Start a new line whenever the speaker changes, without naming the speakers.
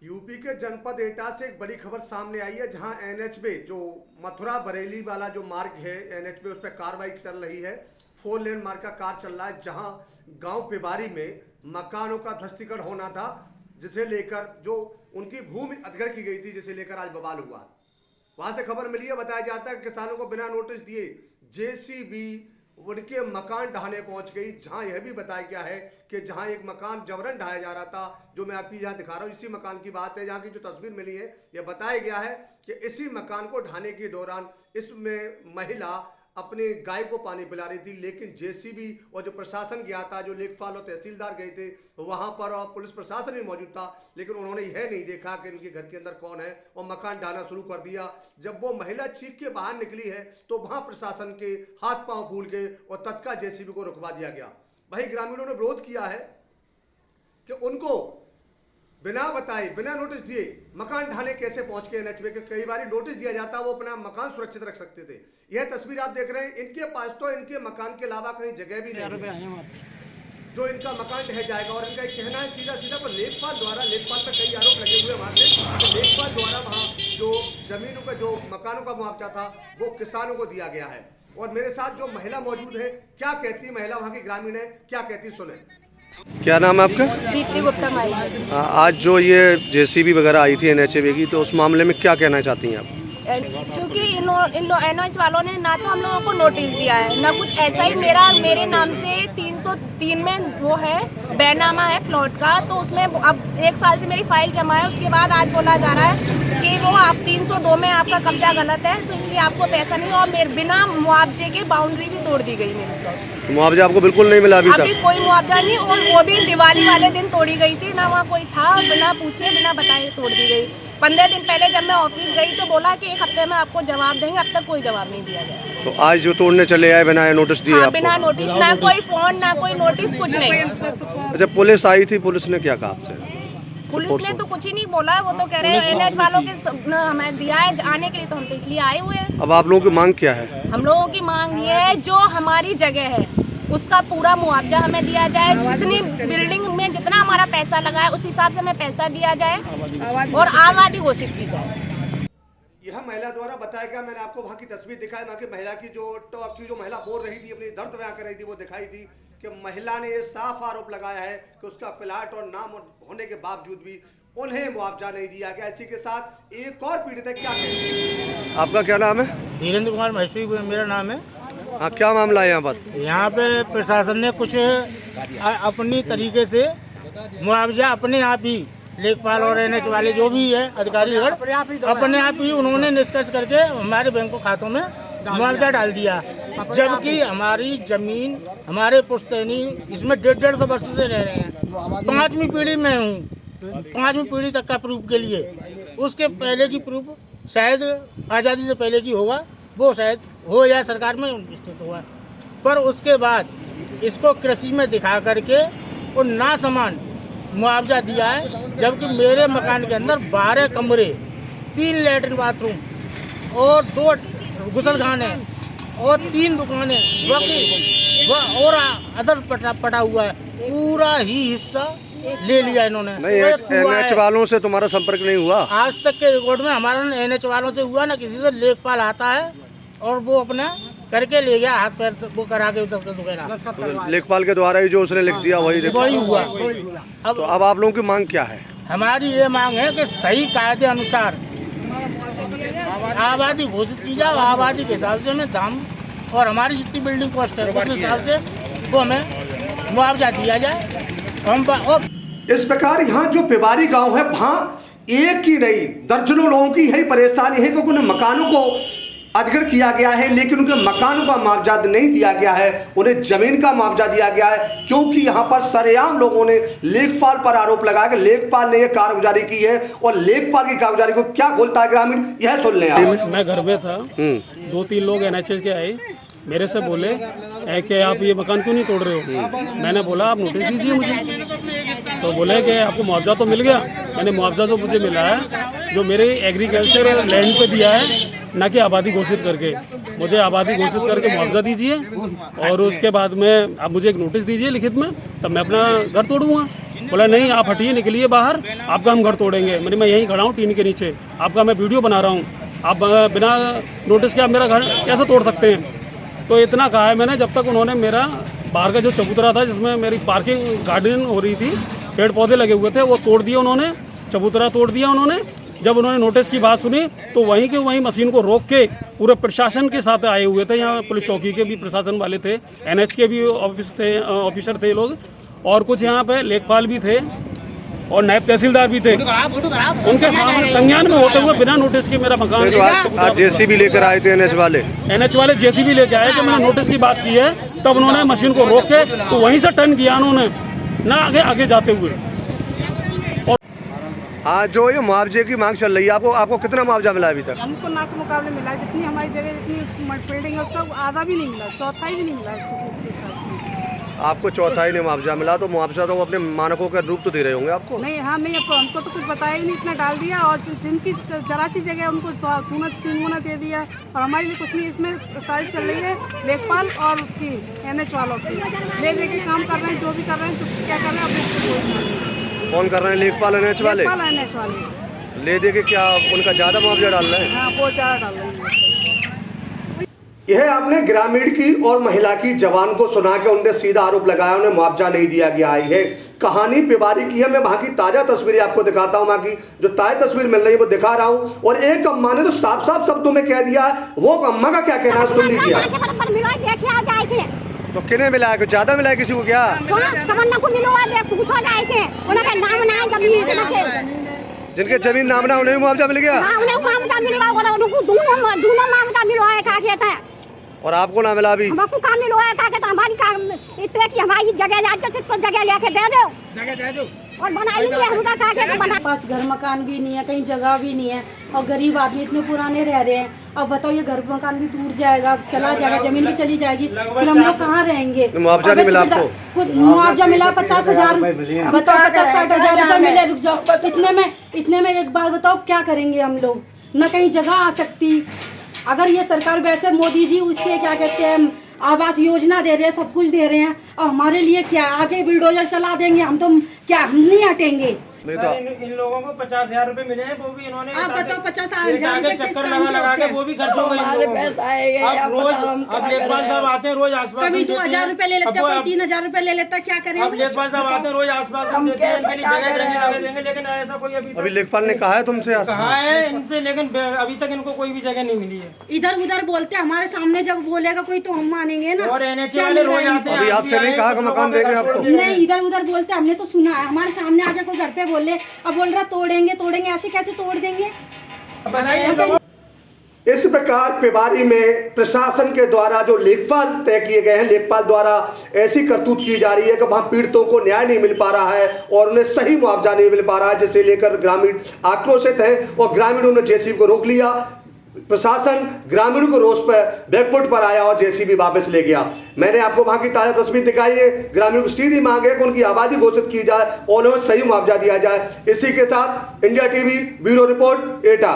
UP के जनपद एटा से एक बड़ी खबर सामने आई है, जहां एनएच पे जो मथुरा बरेली वाला जो मार्ग है एनएच पे, उस पर कार्रवाई चल रही है। 4 लेन मार्ग का कार्य चल रहा है, जहां गांव पिबारी में मकानों का ध्वस्तीकरण होना था, जिसे लेकर जो उनकी भूमि अधिग्रहण की गई थी, जिसे लेकर आज बवाल हुआ। वहां से खबर मिली है, बताया जाता है कि किसानों को बिना नोटिस दिए जेसीबी उनके मकान ढहाने पहुंच गई। जहां यह भी बताया गया है कि जहां एक मकान जबरन ढाया जा रहा था, जो मैं आपकी यहां दिखा रहा हूं, इसी मकान की बात है। जहां की जो तस्वीर मिली है, यह बताया गया है कि इसी मकान को ढाने के दौरान इसमें महिला अपने गाय को पानी पिला रही थी, लेकिन जेसीबी और जो प्रशासन गया था, जो लेखपाल और तहसीलदार गए थे वहां पर, और पुलिस प्रशासन भी मौजूद था, लेकिन उन्होंने यह नहीं देखा कि इनके घर के अंदर कौन है, और मकान ढाना शुरू कर दिया। जब वो महिला चीख के बाहर निकली है तो वहां प्रशासन के हाथ पांव फूल गए और तत्काल जेसीबी को रुकवा दिया गया। वहीं ग्रामीणों ने विरोध किया है कि उनको बिना बताए, बिना नोटिस दिए मकान ढाने कैसे पहुंच के एनएच में, कई बार नोटिस दिया जाता, वो अपना मकान सुरक्षित रख सकते थे। यह तस्वीर आप देख रहे हैं, इनके पास तो इनके मकान के अलावा कहीं जगह भी नहीं है जो इनका मकान ढह जाएगा। और इनका कहना है सीधा सीधा को लेखपाल द्वारा, लेखपाल पर कई आरोप लगे हुए वहां से, तो लेखपाल द्वारा वहां जो जमीनों का, जो मकानों का मुआवजा था, वो किसानों को दिया गया है। और मेरे साथ जो महिला मौजूद है, क्या कहती महिला, वहां की ग्रामीण है, क्या कहती सुने।
क्या नाम है आपका?
दीप्ति गुप्ता माई।
आज जो ये जेसीबी वगैरह आई थी एनएचए की, तो उस मामले में क्या कहना चाहती हैं आप?
क्योंकि इन एनएच वालों ने ना तो हम लोगों को नोटिस दिया है, ना कुछ ऐसा ही। मेरे नाम से 303 में वो है बैनामा है प्लॉट का, तो उसमें अब 1 साल से मेरी फाइल जमा है। उसके बाद आज बोला जा रहा है कि वो आप 302 में आपका कब्जा गलत है, तो इसलिए आपको पैसा नहीं, और मेरे बिना मुआवजे के बाउंड्री भी तोड़ दी गई मेरी प्लॉट।
मुआवजा आपको बिल्कुल नहीं मिला अभी तक?
कोई मुआवजा नहीं, और वो भी दिवाली वाले दिन तोड़ी गई थी, ना वहाँ कोई था, बिना पूछे बिना बताए तोड़ दी गई। 15 दिन पहले जब मैं ऑफिस गई तो बोला कि 1 हफ्ते में आपको जवाब देंगे, अब तक कोई जवाब नहीं दिया गया।
तो आज जो तोड़ने चले आए बिना नोटिस दिए?
हाँ,
आपको
बिना नोटिस, ना कोई फोन, ना कोई नोटिस, कुछ नहीं।
अच्छा, पुलिस आई थी, पुलिस ने क्या कहा आपसे?
पुलिस ने तो कुछ ही नहीं बोला, वो तो कह रहे हैं एनएच वालों के हमें दिया है आने के लिए, तो हम तो इसलिए आए हुए हैं।
अब आप लोगों की मांग क्या है?
हम लोगों की मांग ये है, जो हमारी जगह है उसका पूरा मुआवजा हमें दिया जाए, जितनी बिल्डिंग में जितना हमारा पैसा लगा है उस हिसाब से हमें पैसा दिया जाए, और आबादी घोषित की जाए।
यह महिला द्वारा बताया गया। मैंने आपको वहाँ की तस्वीर दिखाई, वहाँ की महिला की जो महिला बोल रही थी, अपनी दर्द बयां कर रही थी, वो दिखाई थी कि महिला ने ये साफ आरोप लगाया है कि उसका प्लाट और नाम होने के बावजूद भी उन्हें मुआवजा नहीं दिया गया। इसी के साथ एक और पीड़ित है, क्या कहेंगे?
आपका क्या नाम है?
धीरेन्द्र कुमार महेश्वरी मेरा नाम है।
हाँ, क्या मामला है यहाँ पर?
यहाँ पे प्रशासन ने कुछ अपनी तरीके से मुआवजा अपने आप ही, लेखपाल और एनएच वाले जो भी है अधिकारी अपने आप ही उन्होंने निष्कर्ष करके हमारे बैंक खातों में मुआवजा डाल दिया, जबकि हमारी जमीन, हमारे पुश्तैनी इसमें 150 वर्ष से रह रहे हैं। 5वीं पीढ़ी में हूँ, 5वीं पीढ़ी तक का प्रूफ के लिए। उसके पहले की प्रूफ शायद आज़ादी से पहले की होगा, वो शायद हो या सरकार में स्थित हुआ, पर उसके बाद इसको कृषि में दिखा करके और ना समान मुआवजा दिया है। जबकि मेरे मकान के अंदर 12 कमरे, 3 लैट्रिन बाथरूम और 2 गुसलखाने और 3 दुकानें और अदर पटा हुआ है, पूरा ही हिस्सा ले लिया इन्होंने।
एनएच वालों से तुम्हारा संपर्क नहीं हुआ?
आज तक के रिकॉर्ड में हमारा एनएच वालों से हुआ ना, किसी से लेखपाल आता है और वो अपना करके ले गया, हाथ पैर वो करा के वगैरह।
लेखपाल के द्वारा ही जो उसने लिख दिया वही
हुआ।
तो अब आप लोगों की मांग क्या है?
हमारी ये मांग है कि सही कायदे अनुसार आबादी घोषित की जाए, आबादी के हिसाब से हमें दाम और हमारी जितनी बिल्डिंग कॉस्ट है उस हिसाब से वो हमें मुआवजा दिया जाए। हम
इस प्रकार यहाँ जो पिबारी गांव है, वहाँ एक ही नहीं दर्जनों लोगों की यही परेशानी है, क्योंकि उन्हें मकानों को अधिग्रहण किया गया है, लेकिन उनके मकानों का मुआवजा नहीं दिया गया है, उन्हें जमीन का मुआवजा दिया गया है। क्योंकि यहाँ पर सरेआम लोगों ने लेखपाल पर आरोप लगाया कि लेखपाल ने यह कारगुजारी की है, और लेखपाल की कारगुजारी को क्या बोलता है ग्रामीण, यह सुन लें आप।
मैं घर में था, 2-3 लोग एनएचएस के आए, मेरे से बोले कि आप ये मकान क्यों नहीं तोड़ रहे हो। मैंने बोला आप नोटिस दीजिए मुझे, तो बोले कि आपको मुआवजा तो मिल गया। मैंने मुआवजा जो मुझे मिला है, जो मेरे एग्रीकल्चर लैंड पे दिया है, ना कि आबादी घोषित करके, मुझे आबादी घोषित करके मुआवजा दीजिए, और उसके बाद में आप मुझे एक नोटिस दीजिए लिखित में, तब मैं अपना घर तोड़ूंगा। बोला नहीं आप हटिए, निकलिए बाहर, आपका हम घर तोड़ेंगे। मैं यहीं खड़ा हूँ टीन के नीचे, आपका मैं वीडियो बना रहा हूँ, आप बिना नोटिस के आप मेरा घर कैसे तोड़ सकते हैं। तो इतना कहा है मैंने, जब तक उन्होंने मेरा बाहर का जो चबूतरा था जिसमें मेरी पार्किंग गार्डन हो रही थी, पेड़ पौधे लगे हुए थे, वो तोड़ दिया उन्होंने, चबूतरा तोड़ दिया उन्होंने। जब उन्होंने नोटिस की बात सुनी तो वहीं के वहीं मशीन को रोक के पूरे प्रशासन के साथ आए हुए थे। यहाँ पुलिस चौकी के भी प्रशासन वाले थे, NH के भी ऑफिसर थे लोग, और कुछ यहाँ पे लेखपाल भी थे और नायब तहसीलदार भी थे। उनके सामने संज्ञान में होते हुए बिना नोटिस के मेरा मकान,
आज JCB लेकर आए थे NH वाले
JCB लेके आए कि मैंने नोटिस की बात की है, तब उन्होंने मशीन को रोक के तो वहीं से टर्न किया उन्होंने, ना आगे जाते हुए।
हाँ, जो ये मुआवजे की मांग चल रही है, आपको कितना मुआवजा मिला अभी तक?
हमको ना के मुकाबले मिला है, जितनी हमारी जगह जितनी फील्डिंग है उसका आधा भी नहीं मिला, चौथाई भी नहीं मिला उसके साथ।
आपको चौथाई नहीं मुआवजा मिला, तो मुआवजा तो वो अपने मानकों के रूप तो दे रहे होंगे आपको?
नहीं, हाँ नहीं, हमको तो कुछ बताया भी नहीं, इतना डाल दिया, और जिनकी जरा सी जगह उनको 3 गुना दे दिया, और हमारे लिए कुछ नहीं। इसमें साजिश चल रही है लेखपाल और उसकी NH वालों की, ले के काम कर रहे हैं, जो भी कर रहे हैं, क्या कर रहे हैं,
कौन कर रहे हैं? लेखपाल NH वाले ले दे के क्या उनका ज़्यादा मुआवजा डाल रहे हैं?
हाँ, बहुत ज़्यादा डाल रहे हैं।
यह आपने ग्रामीण की और महिला की जवान को सुना के उनने सीधा आरोप लगाया, उन्हें मुआवजा नहीं दिया गया है। कहानी पिवारी की है। मैं वहाँ की ताज़ा तस्वीरें आपको दिखाता हूँ, वहाँ की जो ताज़ा तस्वीर मिल रही है वो दिखा रहा हूँ। और एक अम्मा ने तो साफ साफ शब्दों में कह दिया है, वो अम्मा का क्या कहना है सुन लीजिए।
तो किन्हें मिला है? कुछ ज़्यादा मिला है किसी को क्या? जिनके जमीन नामना उन्हें भी मुआवजा मिल गया और आपको ना मिला? अभी
हमको काम मिलो है तो हमारी काम इतने की हमारी जगह लेके दे दो और बनाई नहीं है उनका काके बना।
पास घर मकान भी नहीं है, कहीं जगह भी नहीं है, और गरीब आदमी इतने पुराने रह रहे हैं। अब बताओ ये घर मकान भी टूट जाएगा, चला जाएगा, जमीन भी चली जाएगी, फिर हम लोग कहाँ रहेंगे?
मुआवजा नहीं मिला आपको?
मुआवजा मिला 50,000, बताओ 50-60,000 रुपए मिले। रुक जाओ, इतने में एक बार बताओ क्या करेंगे हम लोग? न कहीं जगह आ सकती। अगर ये सरकार वैसे मोदी जी उससे क्या कहते हैं आवास योजना दे रहे हैं, सब कुछ दे रहे हैं, और हमारे लिए क्या आगे बुलडोजर चला देंगे? हम तो क्या, हम नहीं हटेंगे।
इन लोगों को 50,000 रुपए मिले हैं, वो भी इन्होंने
आप बताओ 50,000
चक्कर लगा के वो भी खर्च हो गए।
पैसा आएगा
अब लेखपाल साहब आते हैं रोज आसपास,
कभी 2,000 रुपए ले लेते, कोई 3,000 रुपए ले लेता, क्या करें?
अब लेखपाल साहब आते हैं रोज आसपास, हम देते हैं इनके लिए जगह देंगे, लेकिन ऐसा कोई
अभी लेखपाल ने कहा है तुमसे?
कहा है इनसे, लेकिन अभी तक इनको कोई भी जगह नहीं मिली है।
इधर उधर बोलते हमारे सामने, जब बोलेगा कोई तो हम मानेंगे ना।
और NH वाले रोज आते हैं।
अभी आपसे नहीं कहा कि मकान देंगे आपको?
नहीं, इधर उधर बोलते, हमने तो सुना है, हमारे सामने आके कोई घर पे बोले, अब बोल रहा तोड़ेंगे, ऐसे कैसे तोड़ देंगे?
इस प्रकार पिवारी में प्रशासन के द्वारा जो लेखपाल तय किए गए हैं, लेखपाल द्वारा ऐसी करतूत की जा रही है कि वहाँ पीड़ितों को न्याय नहीं मिल पा रहा है और उन्हें सही मुआवजा नहीं मिल पा रहा है, जिसे लेकर ग्रामीण आक्रोशित हैं और ग्रामीणों ने JCB को रोक लिया। प्रशासन ग्रामीणों को रोष पर बैकफुट पर आया और JCB वापस ले गया। मैंने आपको वहाँ की ताज़ा तस्वीर दिखाई है। ग्रामीणों की सीधी मांग है कि उनकी आबादी घोषित की जाए और उन्हें सही मुआवजा दिया जाए। इसी के साथ इंडिया TV ब्यूरो रिपोर्ट एटा।